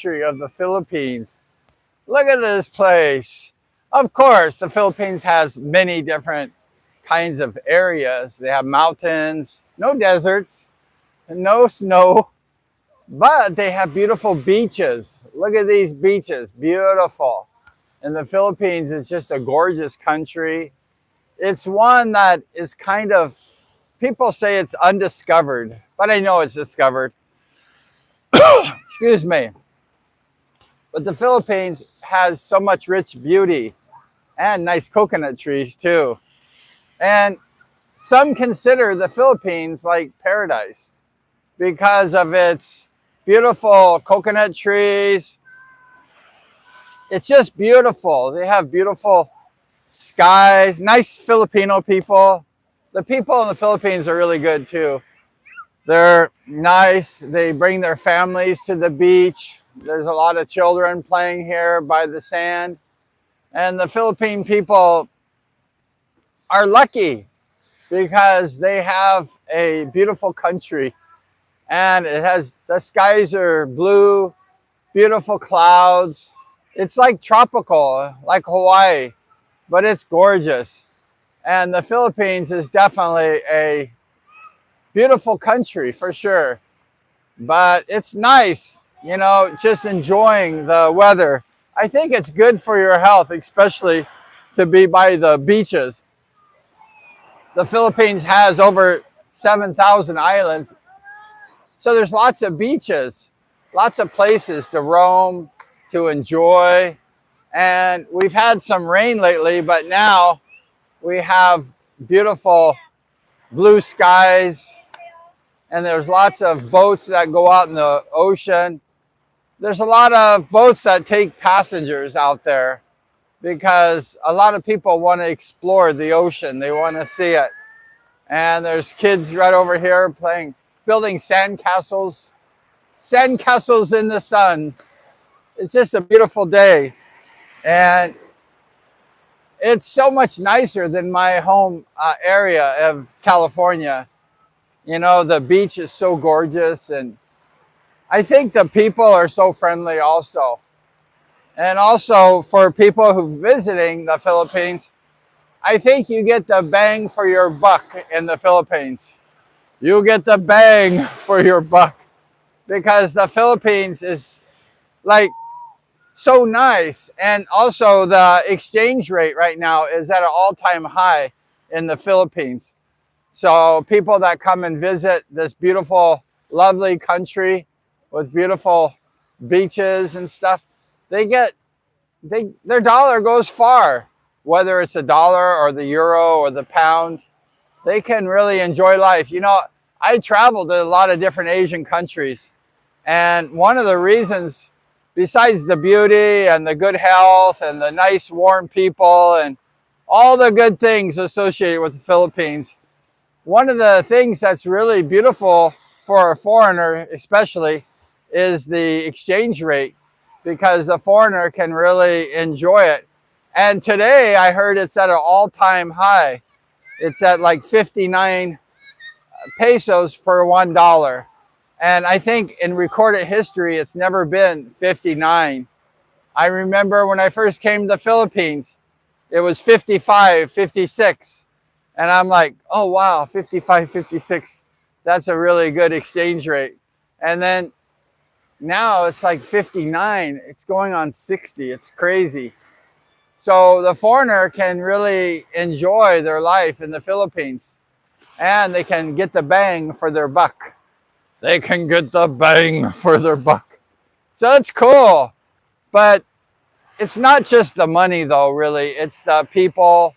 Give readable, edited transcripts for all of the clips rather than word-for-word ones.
country of the Philippines. Look at this place. Of course, the Philippines has many different kinds of areas. They have mountains, no deserts, no snow, but they have beautiful beaches. Look at these beaches, beautiful. And the Philippines is just a gorgeous country. It's one that is kind of, people say it's undiscovered, but I know it's discovered. Excuse me. But the Philippines has so much rich beauty and nice coconut trees too. And some consider the Philippines like paradise because of its beautiful coconut trees. It's just beautiful. They have beautiful skies, nice Filipino people. The people in the Philippines are really good too. They're nice. They bring their families to the beach. There's a lot of children playing here by the sand. And the Philippine people are lucky because they have a beautiful country. And it has, the skies are blue, beautiful clouds. It's like tropical, like Hawaii, but it's gorgeous. And the Philippines is definitely a beautiful country for sure. But it's nice, you know, just enjoying the weather. I think it's good for your health, especially to be by the beaches. The Philippines has over 7,000 islands. So there's lots of beaches, lots of places to roam, to enjoy. And we've had some rain lately, but now we have beautiful blue skies. And there's lots of boats that go out in the ocean. There's a lot of boats that take passengers out there because a lot of people want to explore the ocean. They want to see it. And there's kids right over here building sandcastles in the sun. It's just a beautiful day. And it's so much nicer than my home area of California. You know, the beach is so gorgeous, and I think the people are so friendly also. And also for people who are visiting the Philippines, I think you get the bang for your buck in the Philippines. You get the bang for your buck because the Philippines is like so nice. And also the exchange rate right now is at an all-time high in the Philippines. So people that come and visit this beautiful, lovely country with beautiful beaches and stuff, their dollar goes far. Whether it's the dollar or the euro or the pound, they can really enjoy life. You know, I traveled to a lot of different Asian countries. And one of the reasons, besides the beauty and the good health and the nice, warm people and all the good things associated with the Philippines, one of the things that's really beautiful for a foreigner, especially, is the exchange rate because the foreigner can really enjoy it. And today I heard it's at an all-time high. It's at like 59 pesos per $1. And I think in recorded history, it's never been 59. I remember when I first came to the Philippines, it was 55, 56. And I'm like, oh, wow, 55, 56. That's a really good exchange rate. And then now it's like 59. It's going on 60. It's crazy. So the foreigner can really enjoy their life in the Philippines. And they can get the bang for their buck. They can get the bang for their buck. So it's cool. But it's not just the money, though, really. It's the people.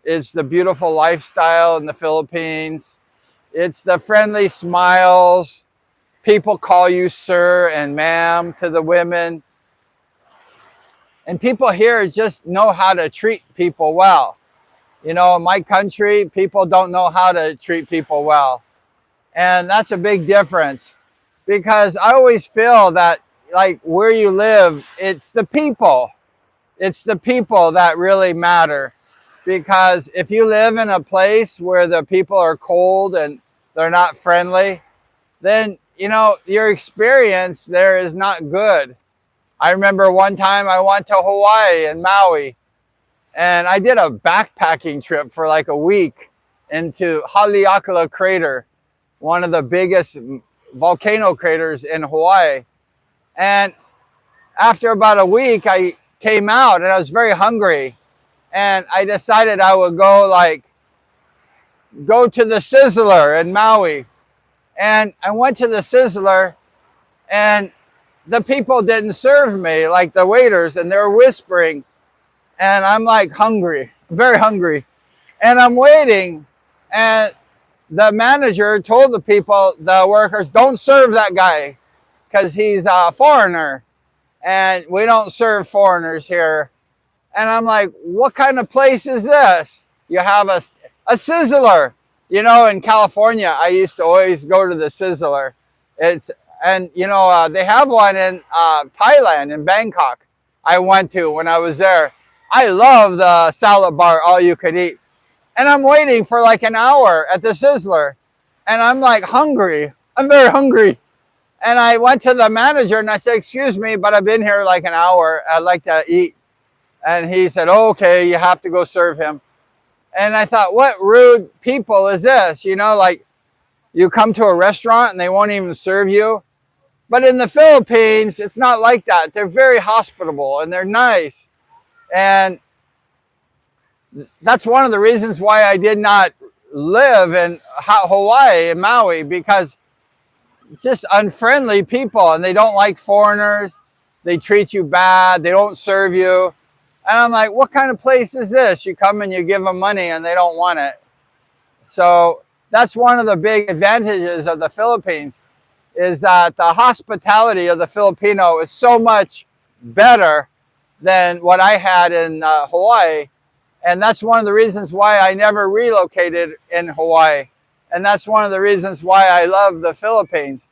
It's the beautiful lifestyle in the Philippines. It's the friendly smiles. People call you sir and ma'am to the women. And people here just know how to treat people well. You know, in my country, people don't know how to treat people well. And that's a big difference because I always feel that like where you live, it's the people. It's the people that really matter. Because if you live in a place where the people are cold and they're not friendly, then, you know, your experience there is not good. I remember one time I went to Hawaii and Maui, and I did a backpacking trip for like a week into Haleakala crater, one of the biggest volcano craters in Hawaii. And after about a week, I came out and I was very hungry. And I decided I would go to the Sizzler in Maui. And I went to the Sizzler, and the people didn't serve me, like the waiters, and they were whispering. And I'm like hungry, very hungry. And I'm waiting, and the manager told the people, the workers, don't serve that guy because he's a foreigner and we don't serve foreigners here. And I'm like, what kind of place is this? You have a Sizzler. You know, in California, I used to always go to the Sizzler. They have one in Thailand, in Bangkok. I went to when I was there. I love the salad bar, all you could eat. And I'm waiting for like an hour at the Sizzler. And I'm like hungry. I'm very hungry. And I went to the manager and I said, excuse me, but I've been here like an hour. I'd like to eat. And he said, oh, okay, you have to go serve him. And I thought, what rude people is this? You know, like you come to a restaurant and they won't even serve you. But in the Philippines, it's not like that. They're very hospitable and they're nice. And that's one of the reasons why I did not live in Hawaii and Maui, because it's just unfriendly people and they don't like foreigners. They treat you bad. They don't serve you. And I'm like, what kind of place is this? You come and you give them money and they don't want it. So that's one of the big advantages of the Philippines, is that the hospitality of the Filipino is so much better than what I had in Hawaii. And that's one of the reasons why I never relocated in Hawaii. And that's one of the reasons why I love the Philippines,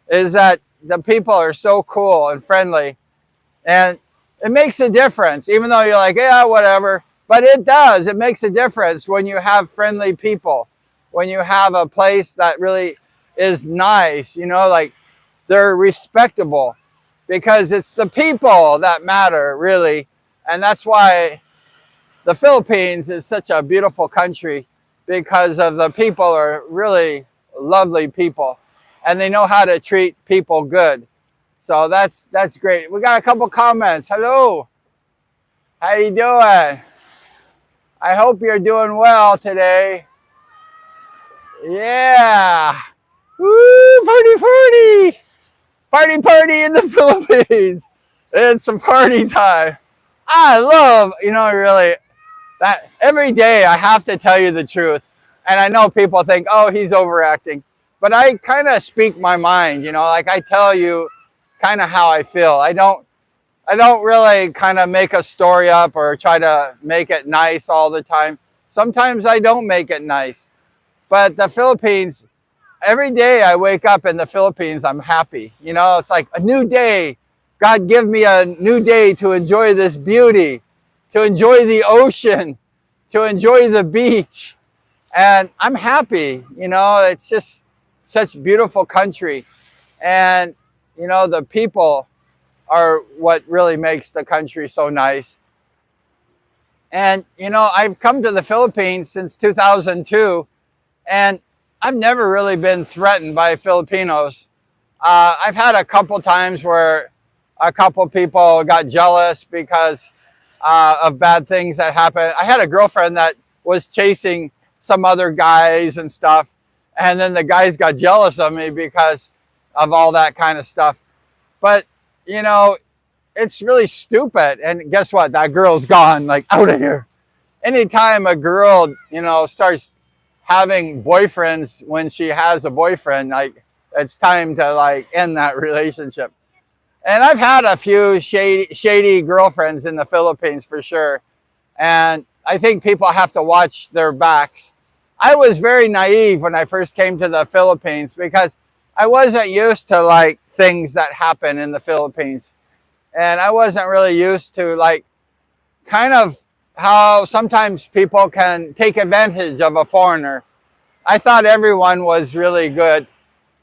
is that the people are so cool and friendly. And it makes a difference, even though you're like, yeah, whatever. But it does. It makes a difference when you have friendly people, when you have a place that really is nice, you know, like they're respectable, because it's the people that matter, really. And that's why the Philippines is such a beautiful country, because of the people are really lovely people and they know how to treat people good. So that's great. We got a couple comments. Hello. How you doing? I hope you're doing well today. Yeah. Woo, party. Party in the Philippines. It's a party time. I love, really, that every day I have to tell you the truth. And I know people think, oh, he's overacting. But I kind of speak my mind, like I tell you kind of how I feel. I don't really kind of make a story up or try to make it nice all the time. Sometimes I don't make it nice. But the Philippines, every day I wake up in the Philippines, I'm happy. It's like a new day. God give me a new day to enjoy this beauty, to enjoy the ocean, to enjoy the beach. And I'm happy. It's just such a beautiful country. And the people are what really makes the country so nice. And, I've come to the Philippines since 2002, and I've never really been threatened by Filipinos. I've had a couple times where a couple people got jealous because of bad things that happened. I had a girlfriend that was chasing some other guys and stuff, and then the guys got jealous of me because of all that kind of stuff. But, it's really stupid. And guess what? That girl's gone, like out of here. Anytime a girl, starts having boyfriends when she has a boyfriend, like it's time to end that relationship. And I've had a few shady girlfriends in the Philippines for sure. And I think people have to watch their backs. I was very naive when I first came to the Philippines because I wasn't used to things that happen in the Philippines. And I wasn't really used to kind of how sometimes people can take advantage of a foreigner. I thought everyone was really good,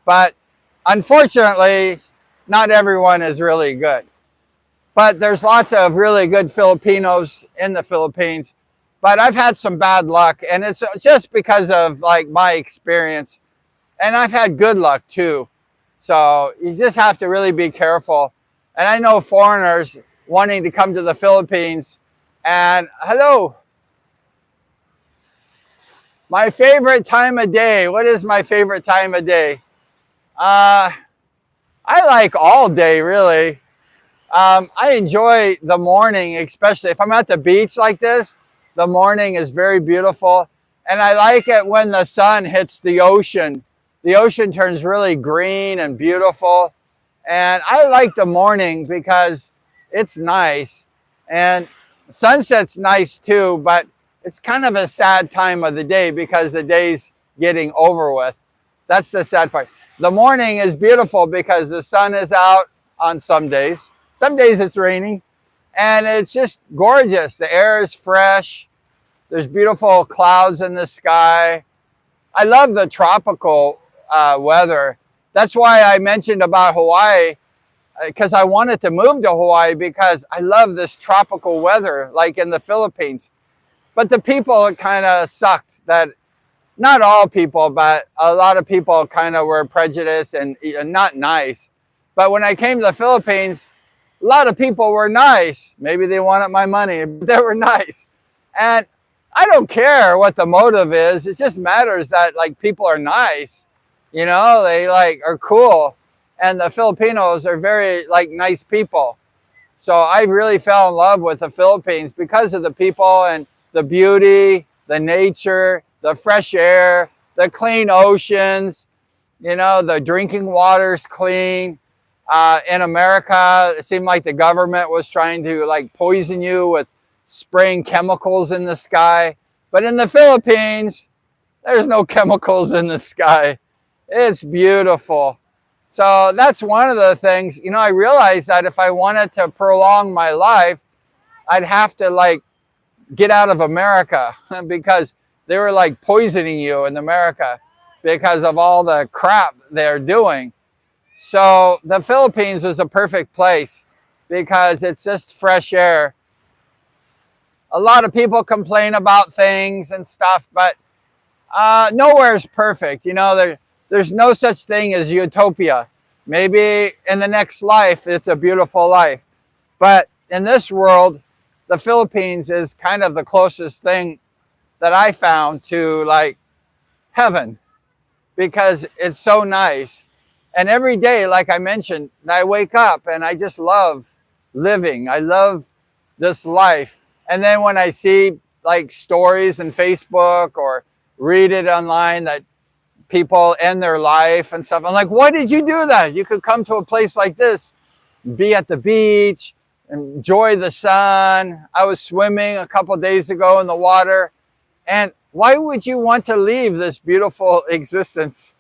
but unfortunately, not everyone is really good. But there's lots of really good Filipinos in the Philippines. But I've had some bad luck, and it's just because of like my experience. And I've had good luck too. So you just have to really be careful. And I know foreigners wanting to come to the Philippines. And hello, my favorite time of day. What is my favorite time of day? I like all day, really. I enjoy the morning, especially if I'm at the beach like this. The morning is very beautiful. And I like it when the sun hits the ocean. The ocean turns really green and beautiful. And I like the morning because it's nice. And sunset's nice too, but it's kind of a sad time of the day because the day's getting over with. That's the sad part. The morning is beautiful because the sun is out on some days. Some days it's raining, and it's just gorgeous. The air is fresh. There's beautiful clouds in the sky. I love the tropical weather. That's why I mentioned about Hawaii, because I wanted to move to Hawaii because I love this tropical weather, like in the Philippines. But the people kind of sucked. That not all people, but a lot of people kind of were prejudiced and not nice. But when I came to the Philippines, a lot of people were nice. Maybe they wanted my money, but they were nice. And I don't care what the motive is. It just matters that like people are nice. You know, they like are cool. And the Filipinos are very like nice people. So I really fell in love with the Philippines because of the people and the beauty, the nature, the fresh air, the clean oceans, you know, the drinking water's clean. In America, it seemed like the government was trying to like poison you with spraying chemicals in the sky. But in the Philippines, there's no chemicals in the sky. It's beautiful. So that's one of the things, you know, I realized that if I wanted to prolong my life, I'd have to like get out of America because they were like poisoning you in America because of all the crap they're doing. So the Philippines is a perfect place because it's just fresh air. A lot of people complain about things and stuff, but nowhere is perfect. You know, there's no such thing as utopia. Maybe in the next life, it's a beautiful life. But in this world, the Philippines is kind of the closest thing that I found to like heaven because it's so nice. And every day, like I mentioned, I wake up and I just love living. I love this life. And then when I see like stories in Facebook or read it online that people end their life and stuff, I'm like, why did you do that? You could come to a place like this, be at the beach, enjoy the sun. I was swimming a couple of days ago in the water. And why would you want to leave this beautiful existence?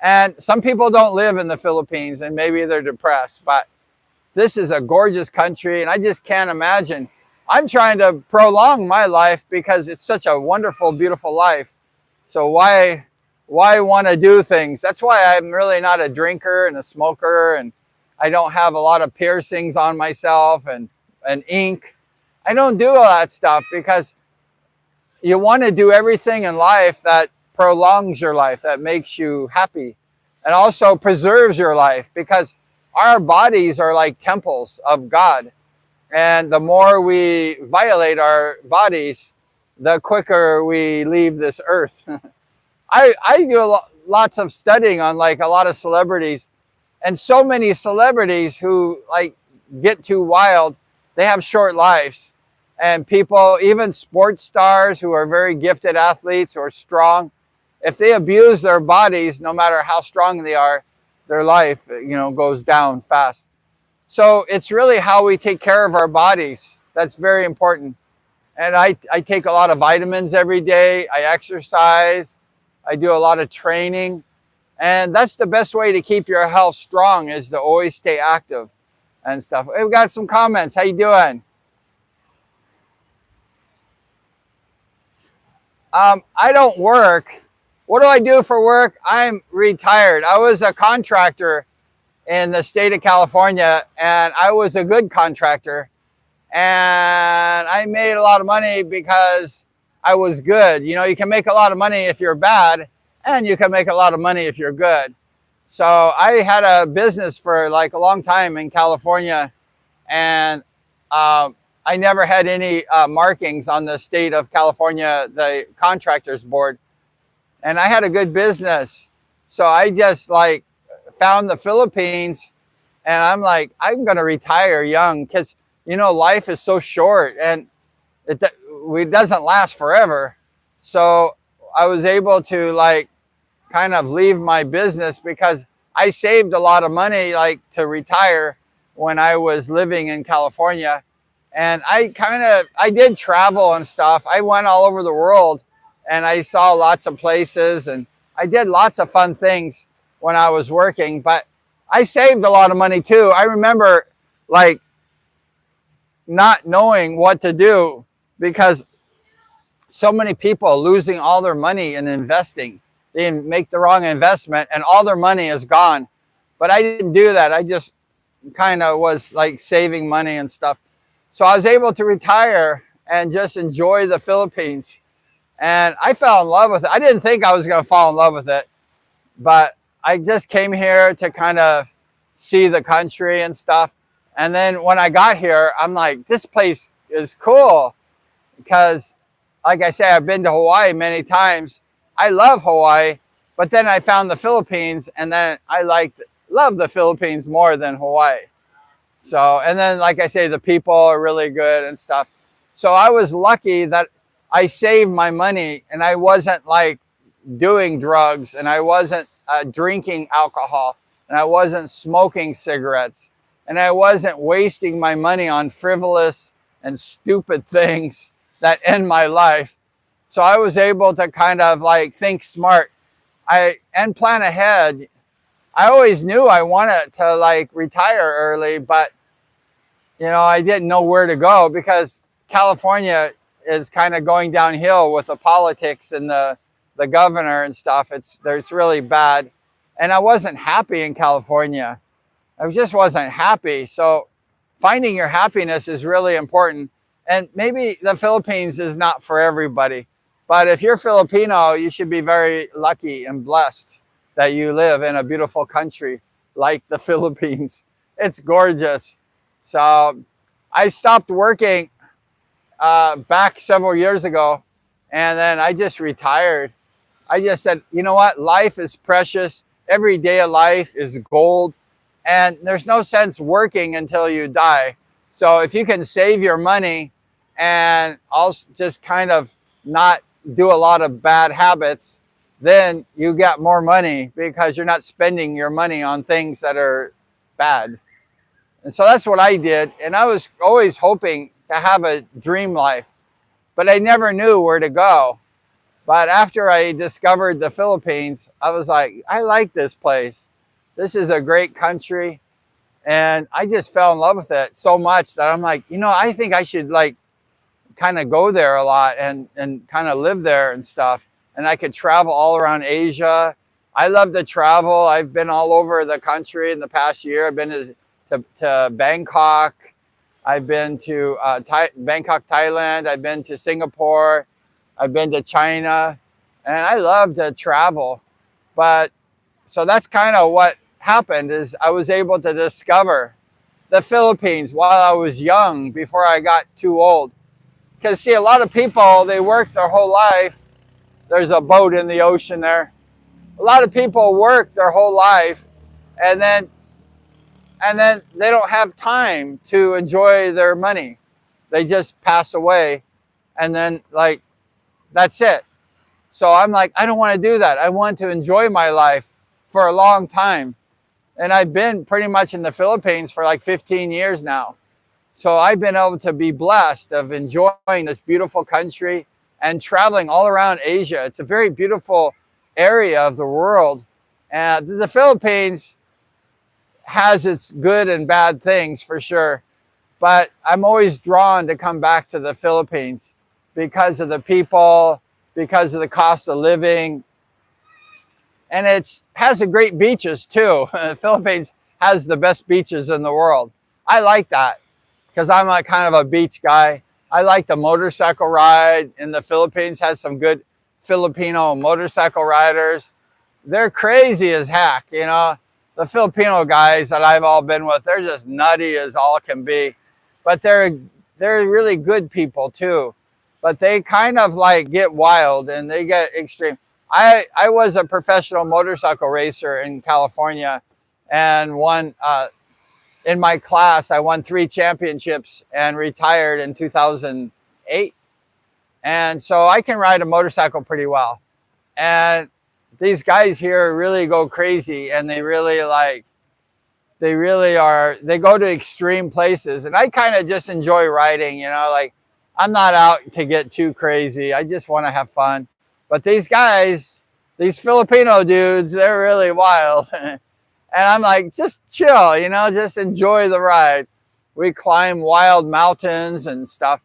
And some people don't live in the Philippines and maybe they're depressed, but this is a gorgeous country and I just can't imagine. I'm trying to prolong my life because it's such a wonderful, beautiful life. So why want to do things? That's why I'm really not a drinker and a smoker, and I don't have a lot of piercings on myself and ink. I don't do all that stuff because you want to do everything in life that prolongs your life, that makes you happy, and also preserves your life, because our bodies are like temples of God. And the more we violate our bodies, the quicker we leave this earth. I do lots of studying on like a lot of celebrities, and so many celebrities who like get too wild, they have short lives. And people, even sports stars who are very gifted athletes who are strong, if they abuse their bodies, no matter how strong they are, their life, you know, goes down fast. So it's really how we take care of our bodies. That's very important. And I take a lot of vitamins every day. I exercise. I do a lot of training. And that's the best way to keep your health strong, is to always stay active and stuff. We've got some comments. How you doing? I don't work. What do I do for work? I'm retired. I was a contractor in the state of California, and I was a good contractor, and I made a lot of money because I was good. You know, you can make a lot of money if you're bad, and you can make a lot of money if you're good. So I had a business for like a long time in California, and I never had any markings on the state of California, the contractors board, and I had a good business. So I just like found the Philippines, and I'm like, I'm going to retire young because, you know, life is so short and it doesn't last forever. So I was able to like kind of leave my business because I saved a lot of money like to retire when I was living in California. And I did travel and stuff. I went all over the world and I saw lots of places and I did lots of fun things when I was working, but I saved a lot of money too. I remember like not knowing what to do because so many people losing all their money in investing. They make the wrong investment and all their money is gone. But I didn't do that. I just kind of was like saving money and stuff. So I was able to retire and just enjoy the Philippines. And I fell in love with it. I didn't think I was going to fall in love with it, but I just came here to kind of see the country and stuff. And then when I got here, I'm like, this place is cool because, like I say, I've been to Hawaii many times. I love Hawaii, but then I found the Philippines, and then I love the Philippines more than Hawaii. So, and then, like I say, the people are really good and stuff. So I was lucky that I saved my money and I wasn't like doing drugs and I wasn't drinking alcohol and I wasn't smoking cigarettes and I wasn't wasting my money on frivolous and stupid things that end my life. So I was able to kind of like think smart and plan ahead. I always knew I wanted to like retire early, but you know, I didn't know where to go because California is kind of going downhill with the politics and the governor and stuff. It's really bad. And I wasn't happy in California. I just wasn't happy. So finding your happiness is really important. And maybe the Philippines is not for everybody. But if you're Filipino, you should be very lucky and blessed that you live in a beautiful country like the Philippines. It's gorgeous. So I stopped working back several years ago, and then I just retired. I just said, you know what? Life is precious. Every day of life is gold, and there's no sense working until you die. So if you can save your money and also just kind of not do a lot of bad habits, then you get more money because you're not spending your money on things that are bad. And so that's what I did. And I was always hoping to have a dream life, but I never knew where to go. But after I discovered the Philippines, I was like, I like this place. This is a great country. And I just fell in love with it so much that I'm like, you know, I think I should like kind of go there a lot and kind of live there and stuff. And I could travel all around Asia. I love to travel. I've been all over the country in the past year. I've been to Bangkok. I've been to Bangkok, Thailand. I've been to Singapore. I've been to China. And I love to travel. But so that's kind of what happened is I was able to discover the Philippines while I was young before I got too old. Because see, a lot of people, they work their whole life. There's a boat in the ocean there. A lot of people work their whole life and then they don't have time to enjoy their money. They just pass away and then like, that's it. So I'm like, I don't want to do that. I want to enjoy my life for a long time. And I've been pretty much in the Philippines for like 15 years now. So I've been able to be blessed of enjoying this beautiful country and traveling all around Asia. It's a very beautiful area of the world. And the Philippines has its good and bad things for sure. But I'm always drawn to come back to the Philippines because of the people, because of the cost of living. And it has a great beaches too. The Philippines has the best beaches in the world. I like that because I'm a kind of a beach guy. I like the motorcycle ride in the Philippines. Has some good Filipino motorcycle riders. They're crazy as heck, you know. The Filipino guys that I've all been with, they're just nutty as all can be. But they're really good people too. But they kind of like get wild and they get extreme. I was a professional motorcycle racer in California and won in my class. I won 3 championships and retired in 2008. And so I can ride a motorcycle pretty well. And these guys here really go crazy and they really go to extreme places. And I kind of just enjoy riding, you know, like I'm not out to get too crazy. I just want to have fun. But these guys, these Filipino dudes, they're really wild. And I'm like, just chill, you know, just enjoy the ride. We climb wild mountains and stuff.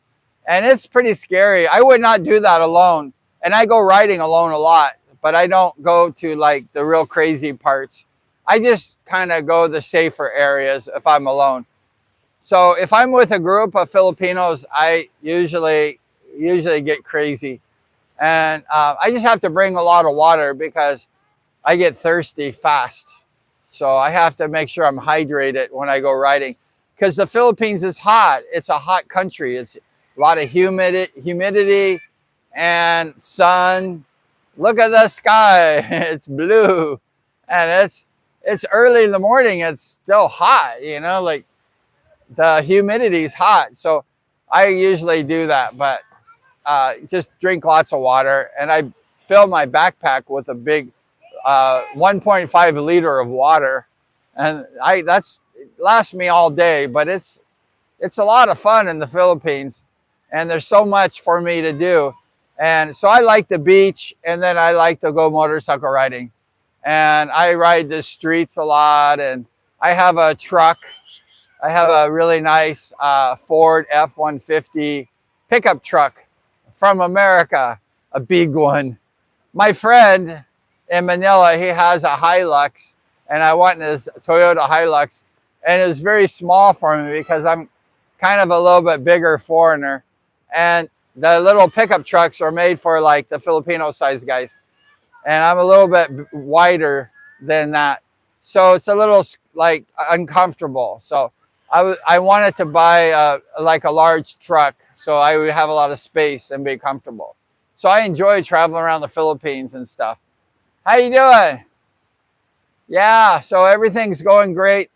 And it's pretty scary. I would not do that alone. And I go riding alone a lot, but I don't go to like the real crazy parts. I just kind of go the safer areas if I'm alone. So if I'm with a group of Filipinos, I usually get crazy. And I just have to bring a lot of water because I get thirsty fast. So I have to make sure I'm hydrated when I go riding. Because the Philippines is hot. It's a hot country. It's a lot of humidity and sun. Look at the sky. It's blue. And it's early in the morning. It's still hot, you know, like the humidity is hot. So I usually do that, but just drink lots of water. And I fill my backpack with a big 1.5 liter of water. And that's lasts me all day, but it's a lot of fun in the Philippines. And there's so much for me to do. And so I like the beach, and then I like to go motorcycle riding. And I ride the streets a lot, and I have a truck. I have a really nice Ford F-150 pickup truck from America, a big one. My friend in Manila, he has a Hilux, and I want his Toyota Hilux. And it was very small for me because I'm kind of a little bit bigger foreigner. And the little pickup trucks are made for like the Filipino size guys. And I'm a little bit wider than that. So it's a little like uncomfortable. So I wanted to buy like a large truck so I would have a lot of space and be comfortable. So I enjoy traveling around the Philippines and stuff. How you doing? Yeah, so everything's going great.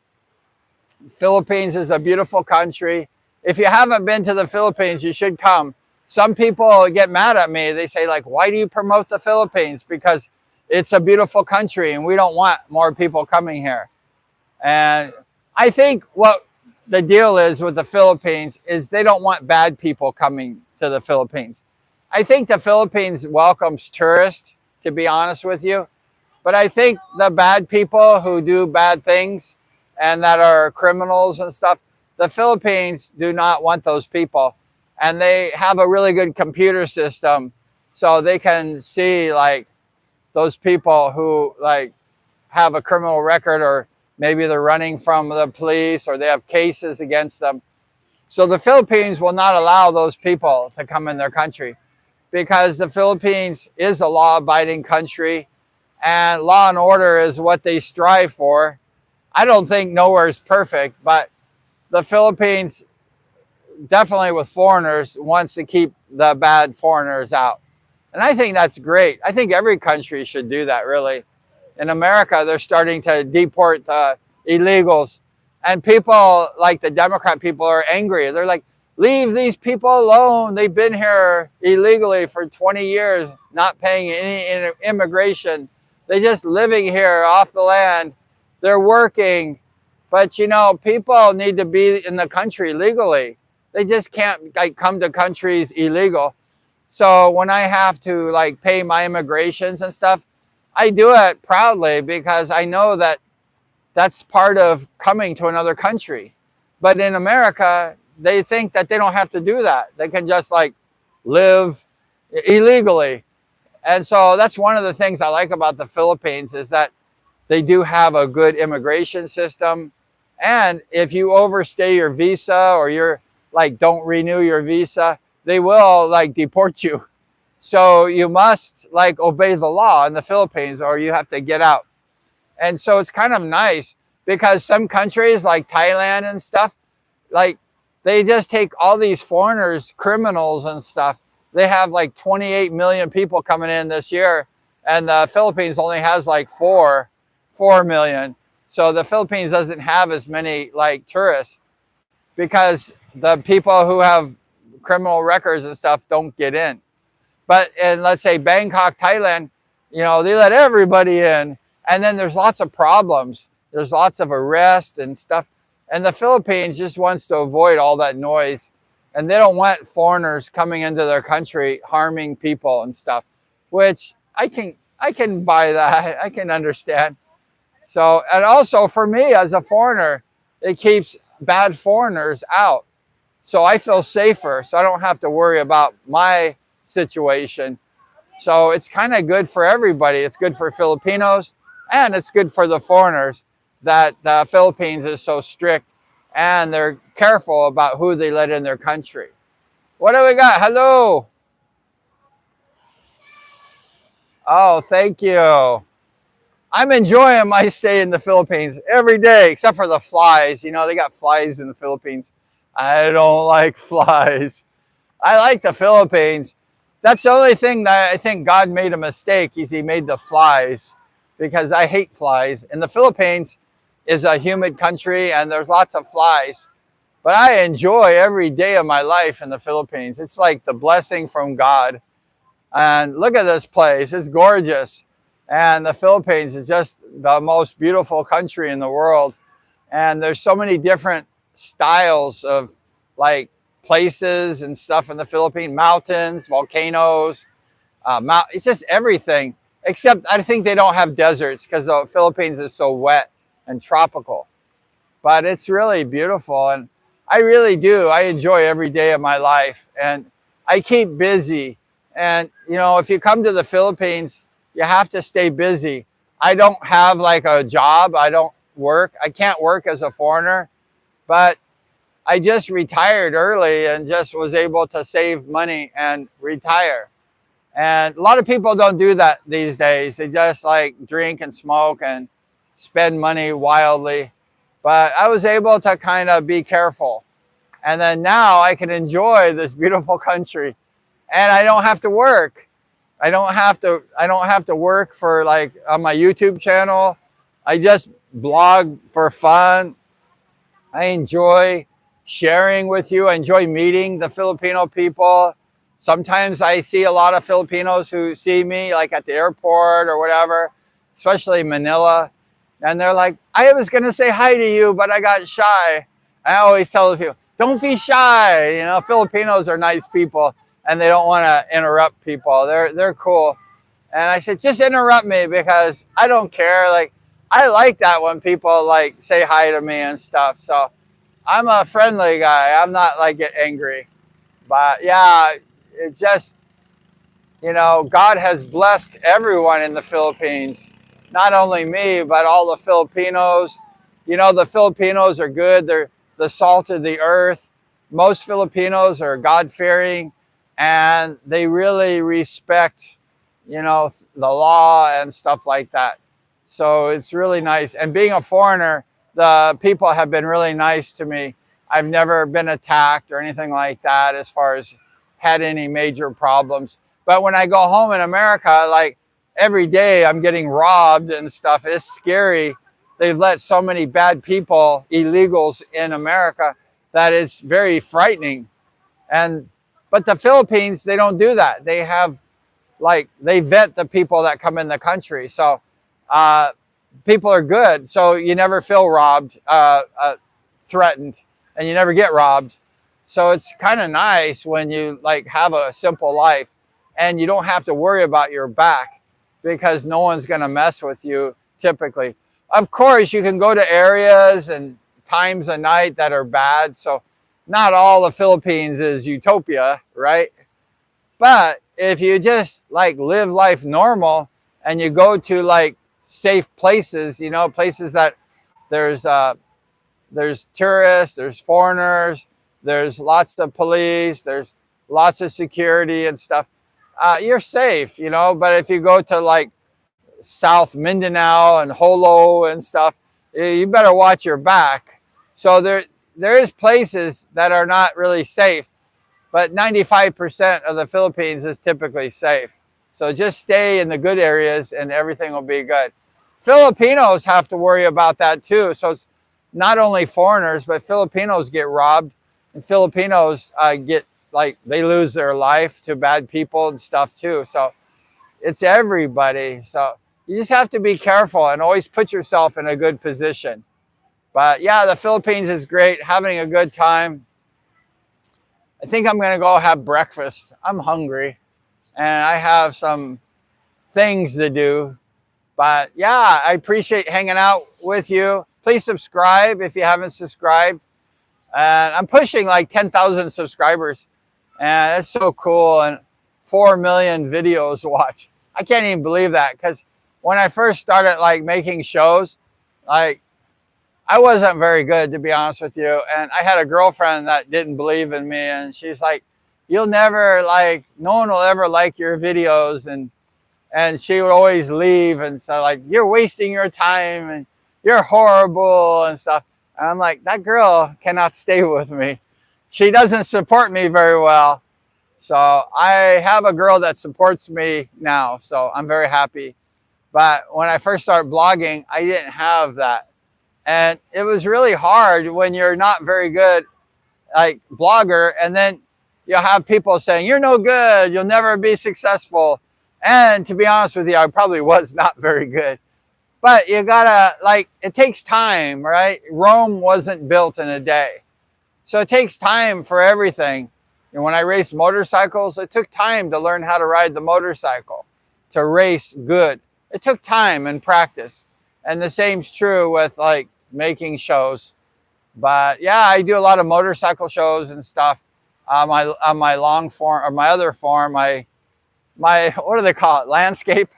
Philippines is a beautiful country. If you haven't been to the Philippines, you should come. Some people get mad at me. They say, like, why do you promote the Philippines? Because it's a beautiful country and we don't want more people coming here. And I think what the deal is with the Philippines is they don't want bad people coming to the Philippines. I think the Philippines welcomes tourists, to be honest with you. But I think the bad people who do bad things and that are criminals and stuff, the Philippines do not want those people. And they have a really good computer system so they can see like those people who like have a criminal record, or maybe they're running from the police, or they have cases against them. So the Philippines will not allow those people to come in their country because the Philippines is a law-abiding country and law and order is what they strive for. I don't think nowhere is perfect, but the Philippines, definitely with foreigners, wants to keep the bad foreigners out. And I think that's great. I think every country should do that, really. In America, they're starting to deport the illegals. And people, like the Democrat people, are angry. They're like, leave these people alone. They've been here illegally for 20 years, not paying any immigration. They're just living here off the land. They're working. But, you know, people need to be in the country legally. They just can't like come to countries illegal. So when I have to like pay my immigrations and stuff, I do it proudly because I know that that's part of coming to another country. But in America, they think that they don't have to do that. They can just like live illegally. And so that's one of the things I like about the Philippines is that they do have a good immigration system. And if you overstay your visa or you're like, don't renew your visa, they will like deport you. So you must like obey the law in the Philippines or you have to get out. And so it's kind of nice because some countries like Thailand and stuff, like they just take all these foreigners, criminals and stuff. They have like 28 million people coming in this year, and the Philippines only has like 4 million. So the Philippines doesn't have as many like tourists because the people who have criminal records and stuff don't get in. But in, let's say, Bangkok, Thailand, you know, they let everybody in. And then there's lots of problems. There's lots of arrests and stuff. And the Philippines just wants to avoid all that noise. And they don't want foreigners coming into their country harming people and stuff, which I can buy that. I can understand. So, and also for me as a foreigner, it keeps bad foreigners out. So I feel safer. So I don't have to worry about my situation. So it's kind of good for everybody. It's good for Filipinos and it's good for the foreigners that the Philippines is so strict and they're careful about who they let in their country. What do we got? Hello. Oh, thank you. I'm enjoying my stay in the Philippines every day, except for the flies. You know, they got flies in the Philippines. I don't like flies. I like the Philippines. That's the only thing that I think God made a mistake is he made the flies because I hate flies. And the Philippines is a humid country and there's lots of flies. But I enjoy every day of my life in the Philippines. It's like the blessing from God. And look at this place. It's gorgeous. And the Philippines is just the most beautiful country in the world. And there's so many different styles of like places and stuff in the Philippines, mountains, volcanoes, it's just everything. Except I think they don't have deserts because the Philippines is so wet and tropical. But it's really beautiful. And I really do. I enjoy every day of my life. And I keep busy. And, you know, if you come to the Philippines, you have to stay busy. I don't have like a job. I don't work. I can't work as a foreigner. But I just retired early and just was able to save money and retire. And a lot of people don't do that these days. They just like drink and smoke and spend money wildly. But I was able to kind of be careful. And then now I can enjoy this beautiful country and I don't have to work. I don't have to work for like on my YouTube channel. I just blog for fun. I enjoy sharing with you. I enjoy meeting the Filipino people. Sometimes I see a lot of Filipinos who see me like at the airport or whatever, especially Manila. And they're like, I was going to say hi to you, but I got shy. I always tell the people, don't be shy. You know, Filipinos are nice people and they don't want to interrupt people. They're cool. And I said, just interrupt me because I don't care. Like, I like that when people like say hi to me and stuff. So I'm a friendly guy. I'm not like get angry. But yeah, it's just, you know, God has blessed everyone in the Philippines. Not only me, but all the Filipinos. You know, the Filipinos are good. They're the salt of the earth. Most Filipinos are God-fearing and they really respect, you know, the law and stuff like that. So it's really nice. And being a foreigner, the people have been really nice to me. I've never been attacked or anything like that as far as had any major problems. But when I go home in America, like every day I'm getting robbed and stuff. It's scary. They've let so many bad people, illegals in America, that it's very frightening. But the Philippines, they don't do that. They have like, they vet the people that come in the country. So people are good. So you never feel robbed, threatened, and you never get robbed. So it's kind of nice when you like have a simple life and you don't have to worry about your back because no one's going to mess with you typically. Of course, you can go to areas and times of night that are bad. So not all the Philippines is utopia, right? But if you just like live life normal and you go to like safe places, you know, places that there's tourists, there's foreigners, there's lots of police, there's lots of security and stuff. You're safe, you know. But if you go to like South Mindanao and Holo and stuff, you better watch your back. So there is places that are not really safe, but 95% of the Philippines is typically safe. So just stay in the good areas and everything will be good. Filipinos have to worry about that too. So it's not only foreigners, but Filipinos get robbed, and Filipinos get, like, they lose their life to bad people and stuff too. So it's everybody. So you just have to be careful and always put yourself in a good position. But yeah, the Philippines is great, having a good time. I think I'm gonna go have breakfast. I'm hungry and I have some things to do. But yeah, I appreciate hanging out with you. Please subscribe if you haven't subscribed. And I'm pushing like 10,000 subscribers. And it's so cool. And 4 million videos watched. I can't even believe that, because when I first started like making shows, like, I wasn't very good, to be honest with you. And I had a girlfriend that didn't believe in me. And she's like, you'll never, like, no one will ever like your videos. And she would always leave. And so, like, you're wasting your time and you're horrible and stuff. And I'm like, that girl cannot stay with me. She doesn't support me very well. So I have a girl that supports me now. So I'm very happy. But when I first started blogging, I didn't have that. And it was really hard when you're not very good, like, blogger. And then you'll have people saying, you're no good, you'll never be successful. And to be honest with you, I probably was not very good. But you gotta, like, it takes time, right? Rome wasn't built in a day. So it takes time for everything. And when I raced motorcycles, it took time to learn how to ride the motorcycle, to race good. It took time and practice. And the same's true with, like, making shows. But yeah, I do a lot of motorcycle shows and stuff on my long form, or my other form, my what do they call it, landscape.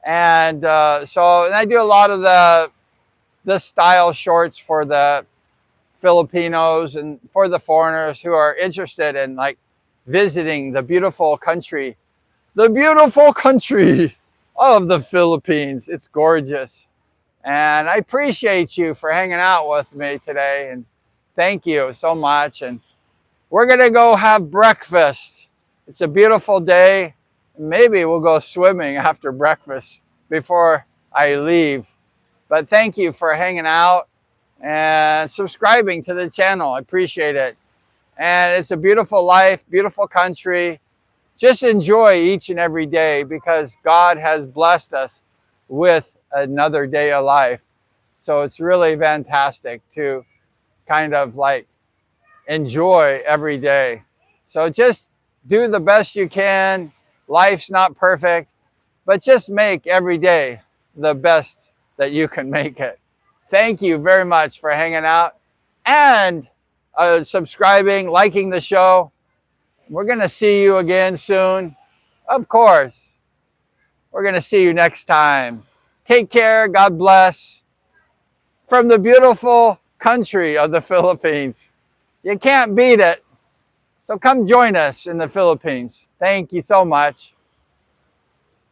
And and I do a lot of the style shorts for the Filipinos and for the foreigners who are interested in, like, visiting the beautiful country of the Philippines. It's gorgeous. And I appreciate you for hanging out with me today. And thank you so much. And we're going to go have breakfast. It's a beautiful day. Maybe we'll go swimming after breakfast before I leave. But thank you for hanging out and subscribing to the channel. I appreciate it. And it's a beautiful life, beautiful country. Just enjoy each and every day, because God has blessed us with another day of life. So it's really fantastic to kind of, like, enjoy every day. So just do the best you can. Life's not perfect, but just make every day the best that you can make it. Thank you very much for hanging out and subscribing, liking the show. We're going to see you again soon. Of course. We're going to see you next time. Take care. God bless. From the beautiful country of the Philippines. You can't beat it. So come join us in the Philippines. Thank you so much.